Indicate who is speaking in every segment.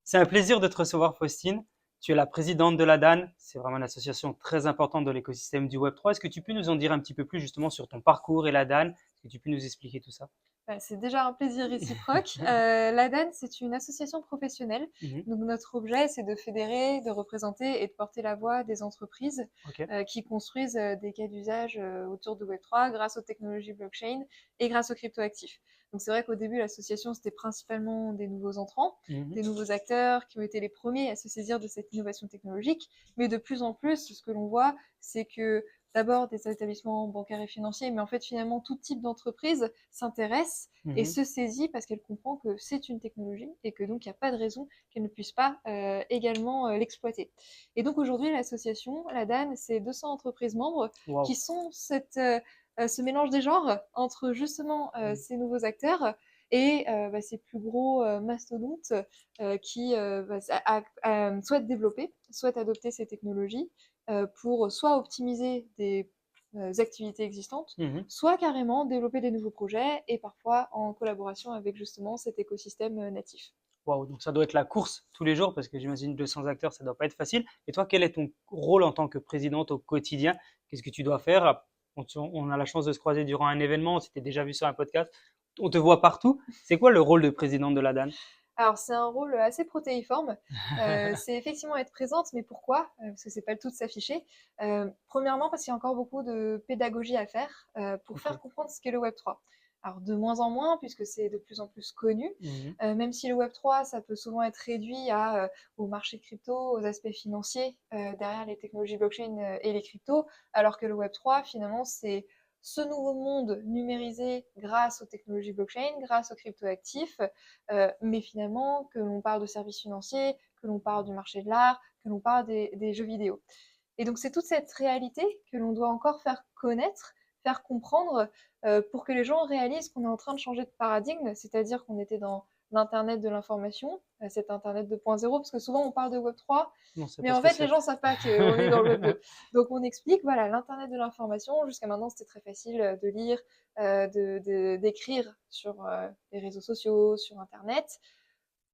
Speaker 1: C'est un plaisir de te recevoir, Faustine. Tu es la présidente de la DAN. C'est vraiment une association très importante dans l'écosystème du Web3. Est-ce que tu peux nous en dire un petit peu plus justement sur ton parcours et la DAN? Est-ce que tu peux nous expliquer tout ça?
Speaker 2: C'est déjà un plaisir réciproque. L'ADAN, c'est une association professionnelle.
Speaker 1: Mhm.
Speaker 2: Donc notre objet, c'est de fédérer, de représenter et de porter la voix des entreprises
Speaker 1: Ok.
Speaker 2: qui construisent des cas d'usage autour de Web3 grâce aux technologies blockchain et grâce aux cryptoactifs. Donc c'est vrai qu'au début, l'association, c'était principalement des nouveaux entrants,
Speaker 1: Mhm.
Speaker 2: des nouveaux acteurs qui ont été les premiers à se saisir de cette innovation technologique. Mais de plus en plus, ce que l'on voit, c'est que d'abord des établissements bancaires et financiers, mais en fait finalement tout type d'entreprise s'intéresse et
Speaker 1: Mhm.
Speaker 2: se saisit parce qu'elle comprend que c'est une technologie et que donc il n'y a pas de raison qu'elle ne puisse pas également l'exploiter. Et donc aujourd'hui l'association, la DAN, c'est 200 entreprises membres qui
Speaker 1: Waouh.
Speaker 2: sont ce mélange des genres entre justement
Speaker 1: Mhm.
Speaker 2: ces nouveaux acteurs et ces plus gros mastodontes qui souhaitent développer, souhaitent adopter ces technologies pour soit optimiser des activités existantes,
Speaker 1: Mhm.
Speaker 2: soit carrément développer des nouveaux projets et parfois en collaboration avec justement cet écosystème natif.
Speaker 1: Waouh. Donc ça doit être la course tous les jours parce que j'imagine 200 acteurs, ça doit pas être facile. Et toi, quel est ton rôle en tant que présidente au quotidien? Qu'est-ce que tu dois faire? On a la chance de se croiser durant un événement. On s'était déjà vu sur un podcast. On te voit partout. C'est quoi le rôle de présidente de la DAN?
Speaker 2: Alors c'est un rôle assez protéiforme, c'est effectivement être présente, mais pourquoi Parce que c'est pas le tout de s'afficher. Premièrement parce qu'il y a encore beaucoup de pédagogie à faire pour
Speaker 1: Ok.
Speaker 2: faire comprendre ce qu'est le Web3. Alors de moins en moins, puisque c'est de plus en plus connu,
Speaker 1: Mhm.
Speaker 2: même si le Web3, ça peut souvent être réduit au marché crypto, aux aspects financiers derrière les technologies blockchain et les cryptos, alors que le Web3, finalement, c'est ce nouveau monde numérisé grâce aux technologies blockchain, grâce aux cryptoactifs, mais finalement que l'on parle de services financiers, que l'on parle du marché de l'art, que l'on parle des jeux vidéo. Et donc c'est toute cette réalité que l'on doit encore faire connaître, faire comprendre, pour que les gens réalisent qu'on est en train de changer de paradigme, c'est-à-dire qu'on était dans l'internet de l'information, cet internet 2.0, parce que souvent on parle de Web 3,
Speaker 1: Non, c'est
Speaker 2: mais
Speaker 1: pas ce
Speaker 2: en
Speaker 1: que
Speaker 2: fait les
Speaker 1: c'est.
Speaker 2: gens ne savent pas qu'on est dans le Web 2. Donc on explique, voilà, l'internet de l'information, jusqu'à maintenant c'était très facile de lire, d'écrire sur les réseaux sociaux, sur internet.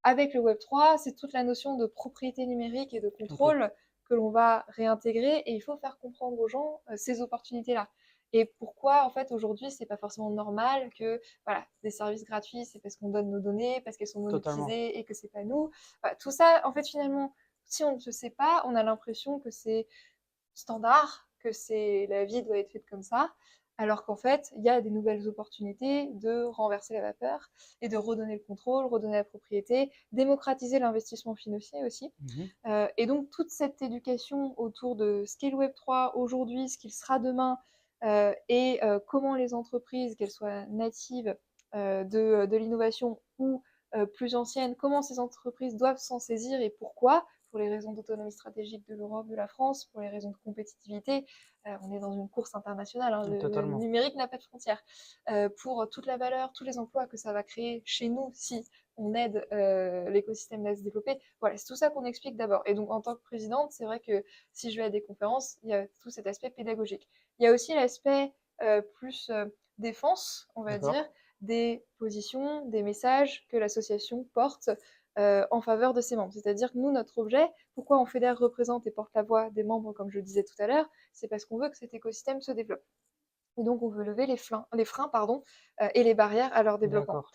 Speaker 2: Avec le Web 3, c'est toute la notion de propriété numérique et de
Speaker 1: Ok,
Speaker 2: contrôle que l'on va réintégrer et il faut faire comprendre aux gens ces opportunités-là. Et pourquoi, en fait, aujourd'hui, c'est pas forcément normal que, voilà, des services gratuits, c'est parce qu'on donne nos données, parce qu'elles sont
Speaker 1: totalement.
Speaker 2: monétisées et que c'est pas nous. Voilà, tout ça, en fait, finalement, si on ne se sait pas, on a l'impression que c'est standard, que c'est la vie doit être faite comme ça, alors qu'en fait, il y a des nouvelles opportunités de renverser la vapeur et de redonner le contrôle, redonner la propriété, démocratiser l'investissement financier aussi.
Speaker 1: Mhm.
Speaker 2: Et donc toute cette éducation autour de ce qu'est le Web 3 aujourd'hui, ce qu'il sera demain, et comment les entreprises, qu'elles soient natives de l'innovation ou plus anciennes, comment ces entreprises doivent s'en saisir et pourquoi, pour les raisons d'autonomie stratégique de l'Europe, de la France, pour les raisons de compétitivité. On est dans une course internationale, hein, le
Speaker 1: Totalement.
Speaker 2: numérique n'a pas de frontières. Pour toute la valeur, tous les emplois que ça va créer chez nous si on aide l'écosystème à se développer. Voilà, c'est tout ça qu'on explique d'abord. Et donc, en tant que présidente, c'est vrai que si je vais à des conférences, il y a tout cet aspect pédagogique. Il y a aussi l'aspect plus défense, on va
Speaker 1: D'accord.
Speaker 2: dire, des positions, des messages que l'association porte en faveur de ses membres. C'est-à-dire que nous, notre objet, pourquoi on fédère, représente et porte la voix des membres, comme je le disais tout à l'heure, c'est parce qu'on veut que cet écosystème se développe. Et donc, on veut lever les freins et les barrières à leur développement.
Speaker 1: D'accord.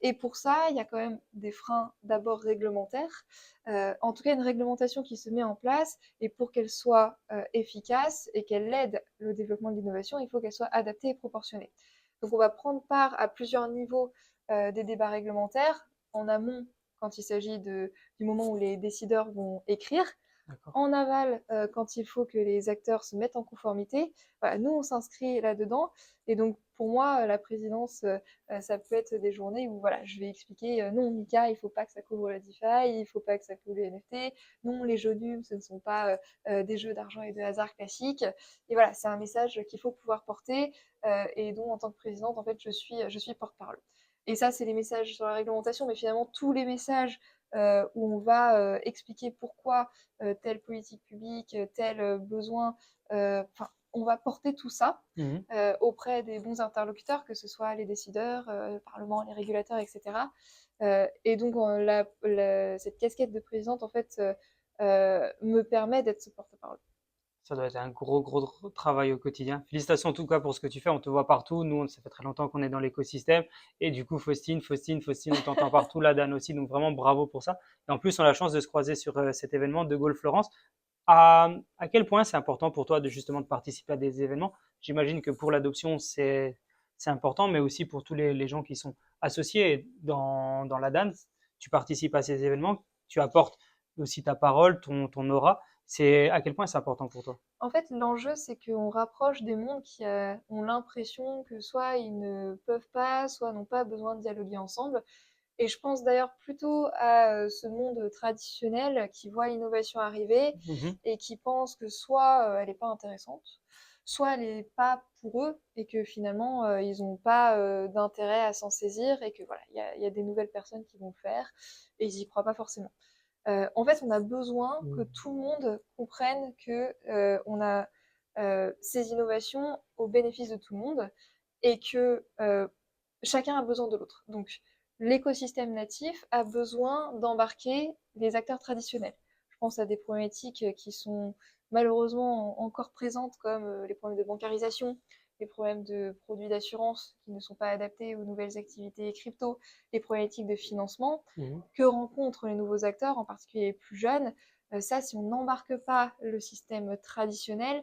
Speaker 2: Et pour ça, il y a quand même des freins d'abord réglementaires, en tout cas une réglementation qui se met en place, et pour qu'elle soit efficace et qu'elle aide le développement de l'innovation, il faut qu'elle soit adaptée et proportionnée. Donc on va prendre part à plusieurs niveaux des débats réglementaires, en amont quand il s'agit du moment où les décideurs vont écrire,
Speaker 1: D'accord.
Speaker 2: en aval quand il faut que les acteurs se mettent en conformité. Voilà, nous, on s'inscrit là-dedans. Et donc, pour moi, la présidence, ça peut être des journées où voilà, je vais expliquer non, Mika, il ne faut pas que ça couvre la DeFi, il ne faut pas que ça couvre les NFT. Non, les jeux nuls, ce ne sont pas des jeux d'argent et de hasard classiques. Et voilà, c'est un message qu'il faut pouvoir porter et dont, en tant que présidente, en fait, je suis porte-parole. Et ça, c'est les messages sur la réglementation, mais finalement, tous les messages où on va expliquer pourquoi telle politique publique, tel besoin. Enfin, on va porter tout ça
Speaker 1: Mhm.
Speaker 2: auprès des bons interlocuteurs, que ce soit les décideurs, le Parlement, les régulateurs, etc. Et donc, cette casquette de présidente, en fait, me permet d'être ce porte-parole.
Speaker 1: Ça doit être un gros travail au quotidien. Félicitations en tout cas pour ce que tu fais. On te voit partout. Nous, ça fait très longtemps qu'on est dans l'écosystème. Et du coup, Faustine, on t'entend partout. La Dan aussi. Donc vraiment, bravo pour ça. Et en plus, on a la chance de se croiser sur cet événement de Gaulle Florence. À quel point c'est important pour toi de justement de participer à des événements? J'imagine que pour l'adoption, c'est important, mais aussi pour tous les gens qui sont associés dans la Dan. Tu participes à ces événements, tu apportes aussi ta parole, ton aura. C'est à quel point c'est important pour toi?
Speaker 2: En fait, l'enjeu, c'est qu'on rapproche des mondes qui ont l'impression que soit ils ne peuvent pas, soit n'ont pas besoin de dialoguer ensemble. Et je pense d'ailleurs plutôt à ce monde traditionnel qui voit l'innovation arriver
Speaker 1: Mhm.
Speaker 2: et qui pense que soit elle n'est pas intéressante, soit elle n'est pas pour eux et que finalement ils n'ont pas d'intérêt à s'en saisir et que voilà, il y a des nouvelles personnes qui vont le faire et ils n'y croient pas forcément. En fait, on a besoin que tout le monde comprenne que on a ces innovations au bénéfice de tout le monde et que chacun a besoin de l'autre. Donc, l'écosystème natif a besoin d'embarquer les acteurs traditionnels. Je pense à des problématiques qui sont malheureusement encore présentes, comme les problèmes de bancarisation, les problèmes de produits d'assurance qui ne sont pas adaptés aux nouvelles activités crypto, les problématiques de financement
Speaker 1: Mhm.
Speaker 2: que rencontrent les nouveaux acteurs, en particulier les plus jeunes. Ça, si on n'embarque pas le système traditionnel,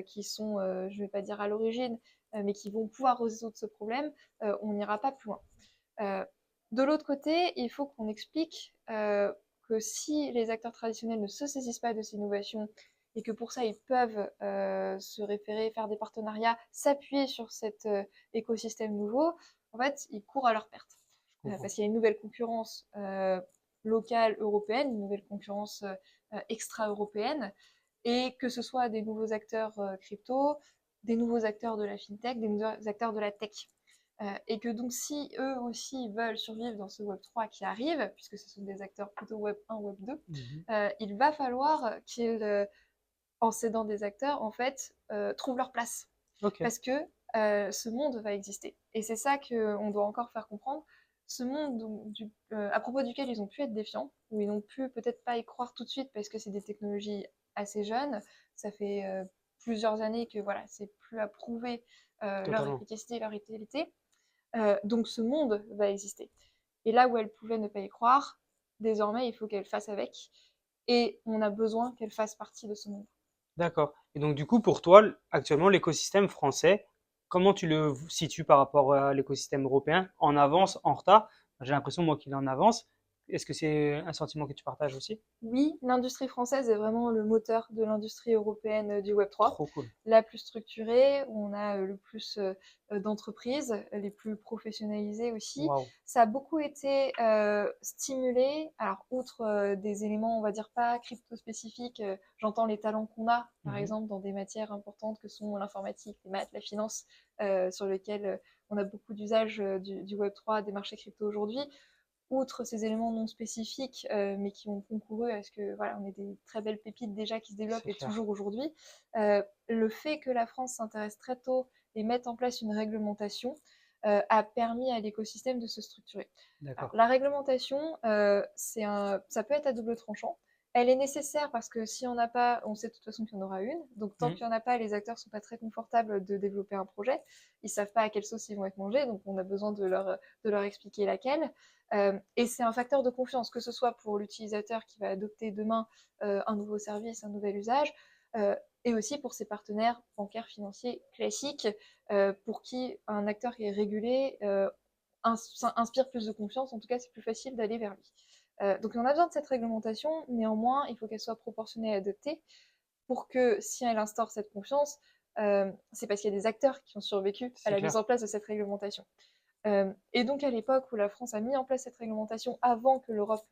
Speaker 2: qui sont, je ne vais pas dire à l'origine, mais qui vont pouvoir résoudre ce problème, on n'ira pas plus loin. Euh, de l'autre côté, il faut qu'on explique que si les acteurs traditionnels ne se saisissent pas de ces innovations et que pour ça ils peuvent se référer, faire des partenariats, s'appuyer sur cet écosystème nouveau, en fait, ils courent à leur perte.
Speaker 1: Je comprends.
Speaker 2: Parce qu'il y a une nouvelle concurrence locale européenne, une nouvelle concurrence extra-européenne, et que ce soit des nouveaux acteurs crypto, des nouveaux acteurs de la fintech, des nouveaux acteurs de la tech. Et que donc si eux aussi veulent survivre dans ce Web3 qui arrive, puisque ce sont des acteurs plutôt Web1, Web2,
Speaker 1: Mhm.
Speaker 2: il va falloir qu'ils, en cédant des acteurs, en fait, trouvent leur place.
Speaker 1: Ok.
Speaker 2: Parce que ce monde va exister. Et c'est ça qu'on doit encore faire comprendre. Ce monde à propos duquel ils ont pu être défiants, où ils n'ont pu peut-être pas y croire tout de suite parce que c'est des technologies assez jeunes, ça fait plusieurs années que voilà, c'est plus à prouver leur
Speaker 1: Totalement.
Speaker 2: efficacité et leur utilité. Donc ce monde va exister. Et là où elle pouvait ne pas y croire, désormais il faut qu'elle fasse avec. Et on a besoin qu'elle fasse partie de ce monde.
Speaker 1: D'accord. Et donc, du coup, pour toi, actuellement, l'écosystème français, comment tu le situes par rapport à l'écosystème européen? En avance, en retard? J'ai l'impression, moi, qu'il est en avance. Est-ce que c'est un sentiment que tu partages aussi?
Speaker 2: Oui, l'industrie française est vraiment le moteur de l'industrie européenne du Web3,
Speaker 1: Trop cool.
Speaker 2: la plus structurée, où on a le plus d'entreprises, les plus professionnalisées aussi.
Speaker 1: Waouh.
Speaker 2: Ça a beaucoup été stimulé, alors outre des éléments, on va dire pas crypto-spécifiques, j'entends les talents qu'on a, par
Speaker 1: Mhm.
Speaker 2: exemple, dans des matières importantes que sont l'informatique, les maths, la finance, sur lesquelles on a beaucoup d'usage du Web3, des marchés crypto aujourd'hui outre ces éléments non spécifiques, mais qui ont concouru à ce que voilà, on ait des très belles pépites déjà qui se développent
Speaker 1: C'est
Speaker 2: et
Speaker 1: clair.
Speaker 2: toujours aujourd'hui, le fait que la France s'intéresse très tôt et mette en place une réglementation a permis à l'écosystème de se structurer. Alors,
Speaker 1: D'accord.
Speaker 2: la réglementation, ça peut être à double tranchant. Elle est nécessaire parce que si on n'a pas, on sait de toute façon qu'il y en aura une. Donc tant
Speaker 1: Mhm.
Speaker 2: qu'il n'y en a pas, les acteurs ne sont pas très confortables de développer un projet. Ils ne savent pas à quelle sauce ils vont être mangés, donc on a besoin de leur expliquer laquelle. Et c'est un facteur de confiance, que ce soit pour l'utilisateur qui va adopter demain un nouveau service, un nouvel usage, et aussi pour ses partenaires bancaires, financiers classiques, pour qui un acteur qui est régulé inspire plus de confiance. En tout cas, c'est plus facile d'aller vers lui. Donc on a besoin de cette réglementation, néanmoins, il faut qu'elle soit proportionnée et adaptée pour que si elle instaure cette confiance, c'est parce qu'il y a des acteurs qui ont survécu à
Speaker 1: C'est
Speaker 2: la mise
Speaker 1: clair.
Speaker 2: en place de cette réglementation. Et donc à l'époque où la France a mis en place cette réglementation avant que l'Europe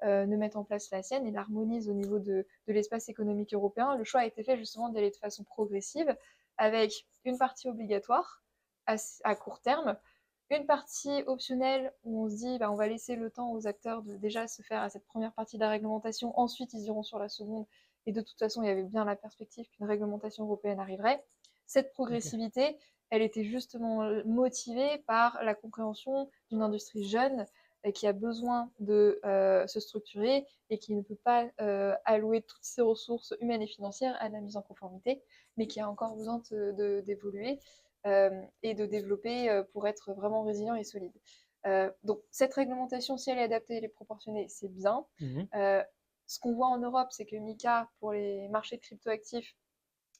Speaker 2: ne mette en place la sienne et l'harmonise au niveau de l'espace économique européen, le choix a été fait justement d'y aller de façon progressive avec une partie obligatoire à court terme, une partie optionnelle où on se dit bah, on va laisser le temps aux acteurs de déjà se faire à cette première partie de la réglementation, ensuite ils iront sur la seconde et de toute façon il y avait bien la perspective qu'une réglementation européenne arriverait. Cette
Speaker 1: Ok.
Speaker 2: progressivité, elle était justement motivée par la compréhension d'une industrie jeune qui a besoin de se structurer et qui ne peut pas allouer toutes ses ressources humaines et financières à la mise en conformité, mais qui a encore besoin d'évoluer et de développer pour être vraiment résilient et solide. Donc cette réglementation, si elle est adaptée et proportionnée, c'est bien.
Speaker 1: Mhm.
Speaker 2: Ce qu'on voit en Europe, c'est que MiCA, pour les marchés de cryptoactifs,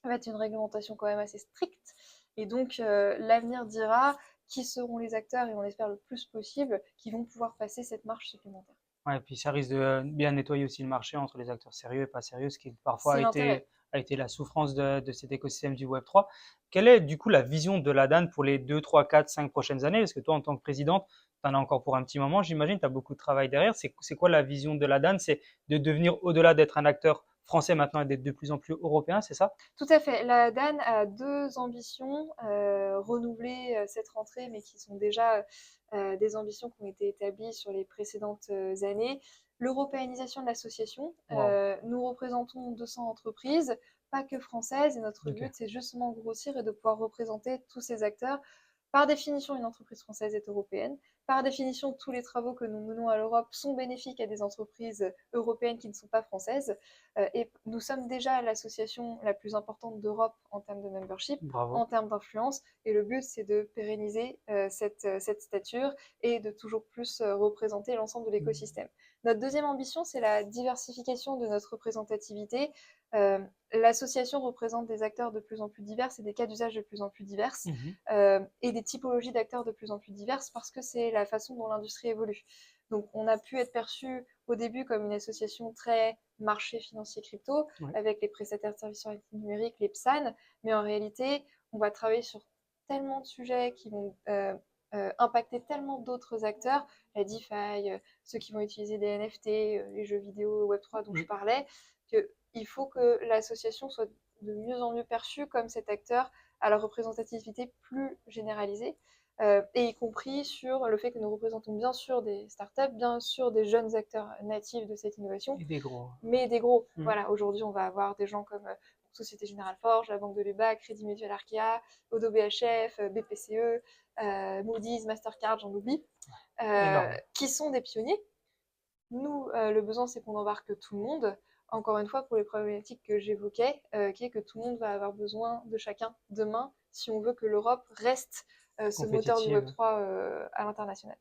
Speaker 2: va être une réglementation quand même assez stricte. Et donc, l'avenir dira qui seront les acteurs, et on espère le plus possible, qui vont pouvoir passer cette marche supplémentaire.
Speaker 1: Ouais, et puis ça risque de bien nettoyer aussi le marché entre les acteurs sérieux et pas sérieux, ce qui parfois
Speaker 2: C'est l'intérêt.
Speaker 1: a été la souffrance de cet écosystème du Web3. Quelle est du coup la vision de la DAN pour les 2, 3, 4, 5 prochaines années? Parce que toi, en tant que présidente, tu en as encore pour un petit moment, j'imagine, tu as beaucoup de travail derrière. C'est quoi la vision de la DAN? C'est de devenir, au-delà d'être un acteur français maintenant et d'être de plus en plus européen, c'est ça?
Speaker 2: Tout à fait. La DAN a deux ambitions renouvelées cette rentrée, mais qui sont déjà des ambitions qui ont été établies sur les précédentes années. L'européanisation de l'association.
Speaker 1: Waouh.
Speaker 2: Nous représentons 200 entreprises, pas que françaises, et notre
Speaker 1: Ok.
Speaker 2: but, c'est justement de grossir et de pouvoir représenter tous ces acteurs. Par définition, une entreprise française est européenne. Par définition, tous les travaux que nous menons à l'Europe sont bénéfiques à des entreprises européennes qui ne sont pas françaises. Et nous sommes déjà l'association la plus importante d'Europe en termes de membership,
Speaker 1: Bravo.
Speaker 2: en termes d'influence. Et le but, c'est de pérenniser cette stature et de toujours plus représenter l'ensemble de l'écosystème. Notre deuxième ambition, c'est la diversification de notre représentativité. Euh, L'association représente des acteurs de plus en plus divers et des cas d'usage de plus en plus divers
Speaker 1: Mhm.
Speaker 2: et des typologies d'acteurs de plus en plus diverses parce que c'est la façon dont l'industrie évolue. Donc on a pu être perçu au début comme une association très marché financier crypto,
Speaker 1: Ouais.
Speaker 2: avec les prestataires de services numériques, les PSAN, mais en réalité, on va travailler sur tellement de sujets qui vont impacter tellement d'autres acteurs, la DeFi, ceux qui vont utiliser des NFT, les jeux vidéo Web3 dont je
Speaker 1: Mhm.
Speaker 2: parlais, qu'il faut que l'association soit de mieux en mieux perçue comme cet acteur à la représentativité plus généralisée, et y compris sur le fait que nous représentons bien sûr des startups, bien sûr des jeunes acteurs natifs de cette innovation,
Speaker 1: Et des gros.
Speaker 2: mais des gros.
Speaker 1: Mhm.
Speaker 2: Voilà, aujourd'hui, on va avoir des gens comme Société Générale Forge, la Banque de Lubac, Crédit Mutuel Arkea, Odo BHF, BPCE, Moody's, Mastercard, j'en oublie,
Speaker 1: Énorme.
Speaker 2: qui sont des pionniers. Nous, le besoin, c'est qu'on embarque tout le monde. Encore une fois, pour les problématiques que j'évoquais, qui est que tout le monde va avoir besoin de chacun demain si on veut que l'Europe reste ce moteur du
Speaker 1: Compétitive.
Speaker 2: Web3 à l'international.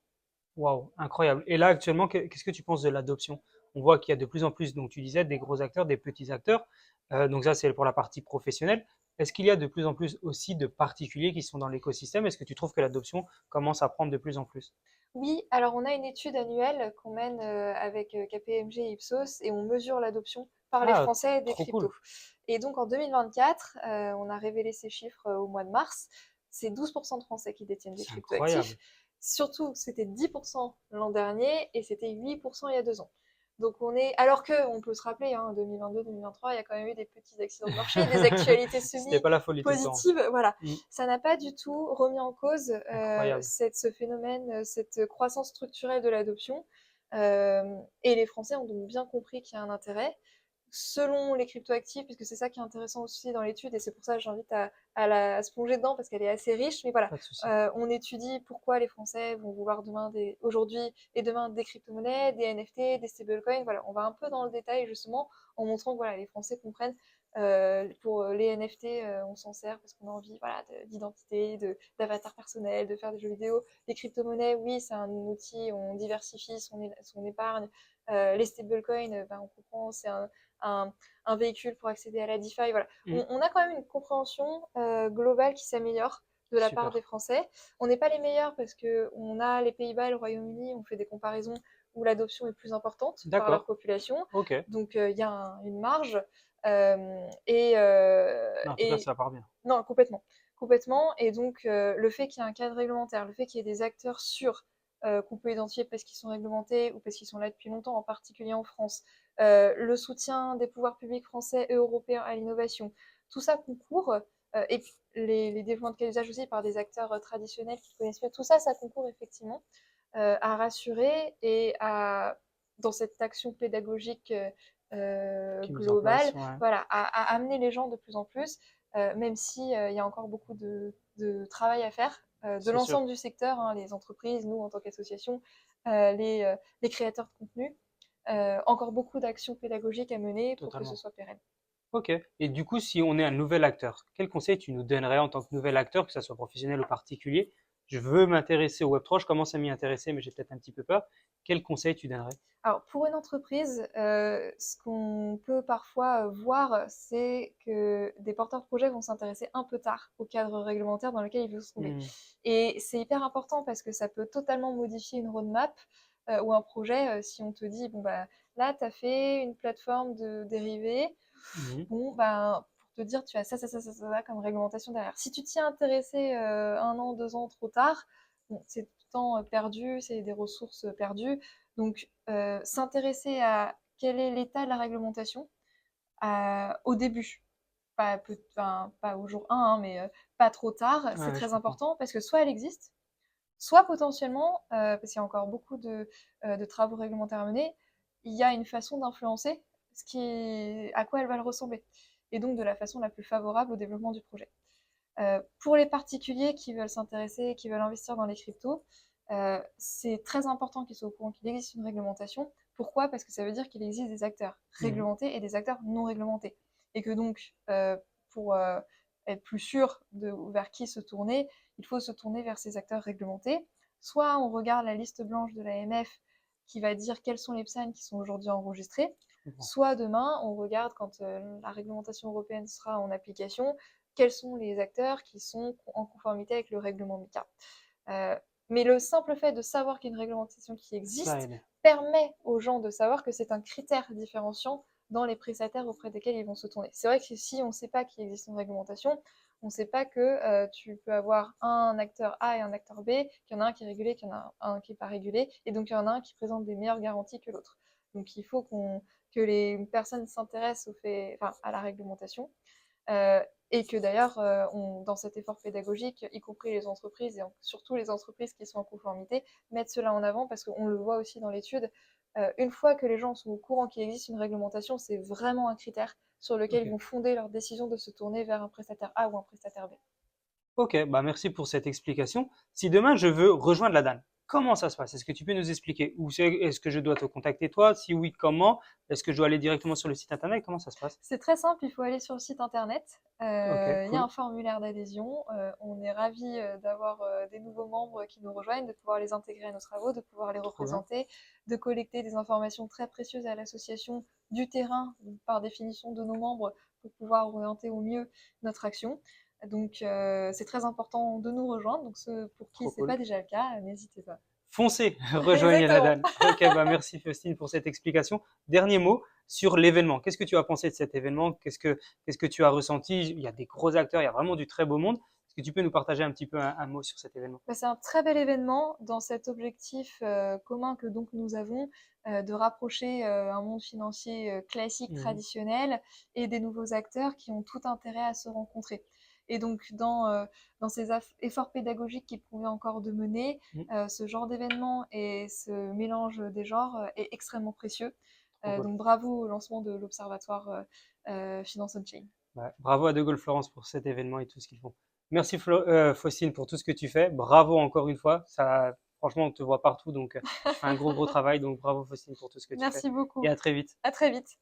Speaker 1: Waouh, incroyable. Et là, actuellement, qu'est-ce que tu penses de l'adoption? On voit qu'il y a de plus en plus, donc tu disais, des gros acteurs, des petits acteurs. Donc ça, c'est pour la partie professionnelle. Est-ce qu'il y a de plus en plus aussi de particuliers qui sont dans l'écosystème? Est-ce que tu trouves que l'adoption commence à prendre de plus en plus?
Speaker 2: Oui, alors on a une étude annuelle qu'on mène avec KPMG et Ipsos et on mesure l'adoption par les
Speaker 1: Ah,
Speaker 2: Français des
Speaker 1: trop
Speaker 2: cryptos.
Speaker 1: cool.
Speaker 2: Et donc en 2024, on a révélé ces chiffres au mois de mars, c'est 12% de Français qui détiennent des
Speaker 1: C'est
Speaker 2: cryptoactifs.
Speaker 1: incroyable.
Speaker 2: Surtout, c'était 10% l'an dernier et c'était 8% il y a 2 ans. Donc on est, alors que on peut se rappeler, hein, 2022-2023, il y a quand même eu des petits accidents de marché, des actualités
Speaker 1: C'était pas la folie tout le temps.
Speaker 2: semi-positives, voilà.
Speaker 1: Mm,
Speaker 2: Ça n'a pas du tout remis en cause
Speaker 1: incroyable.
Speaker 2: ce phénomène, cette croissance structurelle de l'adoption. Et les Français ont donc bien compris qu'il y a un intérêt. Selon les cryptoactifs, puisque c'est ça qui est intéressant aussi dans l'étude, et c'est pour ça que j'invite à se plonger dedans parce qu'elle est assez riche. Mais voilà,
Speaker 1: Pas de souci.
Speaker 2: on étudie pourquoi les Français vont vouloir aujourd'hui et demain des crypto-monnaies, des NFT, des stablecoins. Voilà, on va un peu dans le détail justement en montrant que voilà, les Français comprennent. Pour les NFT, on s'en sert parce qu'on a envie voilà, d'identité, d'avatar personnel, de faire des jeux vidéo. Les crypto-monnaies, oui, c'est un outil, on diversifie son épargne. Les stablecoins, ben, on comprend, c'est un, un, véhicule pour accéder à la DeFi. Voilà.
Speaker 1: Mm,
Speaker 2: On a quand même une compréhension globale qui s'améliore de la part
Speaker 1: super.
Speaker 2: des Français. On n'est pas les meilleurs parce qu'on a les Pays-Bas et le Royaume-Uni, on fait des comparaisons où l'adoption est plus importante par leur
Speaker 1: D'accord.
Speaker 2: population.
Speaker 1: Ok.
Speaker 2: Donc il y a une marge.
Speaker 1: Mais en tout cas,
Speaker 2: Et
Speaker 1: ça part bien.
Speaker 2: non, complètement. Complètement. Et donc, le fait qu'il y ait un cadre réglementaire, le fait qu'il y ait des acteurs sûrs qu'on peut identifier parce qu'ils sont réglementés ou parce qu'ils sont là depuis longtemps, en particulier en France, le soutien des pouvoirs publics français et européens à l'innovation, tout ça concourt, et puis les développements de cas d'usage aussi par des acteurs traditionnels qui connaissent bien, tout ça, ça concourt effectivement à rassurer et dans cette action pédagogique
Speaker 1: Qui est mise en
Speaker 2: globale,
Speaker 1: place, ouais.
Speaker 2: voilà, à amener les gens de plus en plus, même si il y a encore beaucoup de travail à faire de
Speaker 1: C'est sûr.
Speaker 2: l'ensemble du secteur, hein, les entreprises, nous en tant qu'association, les créateurs de contenu. Encore beaucoup d'actions pédagogiques à mener pour que ce
Speaker 1: Totalement.
Speaker 2: soit pérenne.
Speaker 1: Ok. Et du coup, si on est un nouvel acteur, quel conseil tu nous donnerais en tant que nouvel acteur, que ce soit professionnel ou particulier? Je veux m'intéresser au Web3, je commence à m'y intéresser, mais j'ai peut-être un petit peu peur. Quel conseil tu donnerais?
Speaker 2: Alors, pour une entreprise, ce qu'on peut parfois voir, c'est que des porteurs de projets vont s'intéresser un peu tard au cadre réglementaire dans lequel ils veulent se trouver.
Speaker 1: Hmm.
Speaker 2: Et c'est hyper important parce que ça peut totalement modifier une roadmap ou un projet. Si on te dit, bon, bah, là, tu as fait une plateforme de dérivés,
Speaker 1: Mhm.
Speaker 2: bon, ben, pour te dire, tu as ça comme réglementation derrière. Si tu t'y es intéressé 1 an, 2 ans trop tard, bon, c'est tout le temps perdu, c'est des ressources perdues. Donc, s'intéresser à quel est l'état de la réglementation au début, pas au jour 1, hein, mais pas trop tard, c'est
Speaker 1: Ouais, je
Speaker 2: très
Speaker 1: comprends.
Speaker 2: important parce que soit elle existe, soit potentiellement, parce qu'il y a encore beaucoup de travaux réglementaires à mener, il y a une façon d'influencer à quoi elle va le ressembler, et donc de la façon la plus favorable au développement du projet. Pour les particuliers qui veulent s'intéresser, qui veulent investir dans les cryptos, c'est très important qu'ils soient au courant qu'il existe une réglementation. Pourquoi? Parce que ça veut dire qu'il existe des acteurs
Speaker 1: Mhm.
Speaker 2: réglementés et des acteurs non réglementés. Et que donc, pour être plus sûr de vers qui se tourner, il faut se tourner vers ces acteurs réglementés. Soit on regarde la liste blanche de l'AMF qui va dire quels sont les PSAN qui sont aujourd'hui enregistrés,
Speaker 1: Je comprends.
Speaker 2: soit demain, on regarde quand la réglementation européenne sera en application, quels sont les acteurs qui sont en conformité avec le règlement MICA. Euh, mais le simple fait de savoir qu'il y a une réglementation qui
Speaker 1: Ça
Speaker 2: existe
Speaker 1: aide.
Speaker 2: permet aux gens de savoir que c'est un critère différenciant dans les prestataires auprès desquels ils vont se tourner. C'est vrai que si on ne sait pas qu'il existe une réglementation, on ne sait pas que tu peux avoir un acteur A et un acteur B, qu'il y en a un qui est régulé, qu'il y en a un qui n'est pas régulé, et donc il y en a un qui présente des meilleures garanties que l'autre. Donc il faut que les personnes s'intéressent à la réglementation. Euh, et que d'ailleurs, dans cet effort pédagogique, y compris les entreprises, et surtout les entreprises qui sont en conformité, mettent cela en avant parce qu'on le voit aussi dans l'étude. Une fois que les gens sont au courant qu'il existe une réglementation, c'est vraiment un critère sur lequel
Speaker 1: Ok.
Speaker 2: ils vont fonder leur décision de se tourner vers un prestataire A ou un prestataire B.
Speaker 1: Ok, bah merci pour cette explication. Si demain je veux rejoindre la DAN, comment ça se passe? Est-ce que tu peux nous expliquer? Ou est-ce que je dois te contacter toi? Si oui, comment? Est-ce que je dois aller directement sur le site internet? Comment ça se passe?
Speaker 2: C'est très simple, il faut aller sur le site internet.
Speaker 1: Ok,
Speaker 2: Il y a
Speaker 1: cool.
Speaker 2: un formulaire d'adhésion. On est ravis d'avoir des nouveaux membres qui nous rejoignent, de pouvoir les intégrer à nos travaux, de pouvoir les
Speaker 1: Trop bien.
Speaker 2: représenter, de collecter des informations très précieuses à l'association du terrain, par définition de nos membres, pour pouvoir orienter au mieux notre action. Donc c'est très important de nous rejoindre. Donc ceux pour qui
Speaker 1: Trop
Speaker 2: ce n'est
Speaker 1: cool.
Speaker 2: pas déjà le cas, n'hésitez pas.
Speaker 1: Foncez, rejoignez la
Speaker 2: Exactement.
Speaker 1: DAN. Ok, bah merci Faustine pour cette explication. Dernier mot sur l'événement. Qu'est-ce que tu as pensé de cet événement? Qu'est-ce que tu as ressenti? Il y a des gros acteurs, il y a vraiment du très beau monde. Est-ce que tu peux nous partager un petit peu un mot sur cet événement?
Speaker 2: Bah, c'est un très bel événement dans cet objectif commun que donc nous avons de rapprocher un monde financier classique,
Speaker 1: Mhm.
Speaker 2: traditionnel, et des nouveaux acteurs qui ont tout intérêt à se rencontrer. Et donc dans ces efforts pédagogiques qu'il convient encore de mener,
Speaker 1: Mhm.
Speaker 2: ce genre d'événement et ce mélange des genres est extrêmement précieux.
Speaker 1: Trop cool.
Speaker 2: Donc bravo au lancement de l'Observatoire Finance on-Chain.
Speaker 1: Ouais, bravo à De Gaulle Florence pour cet événement et tout ce qu'ils font. Merci Faustine pour tout ce que tu fais. Bravo encore une fois. Ça, franchement, on te voit partout, donc tu fais un gros travail. Donc bravo Faustine pour tout ce que tu fais.
Speaker 2: Merci
Speaker 1: Et
Speaker 2: beaucoup.
Speaker 1: à très vite.
Speaker 2: À très vite.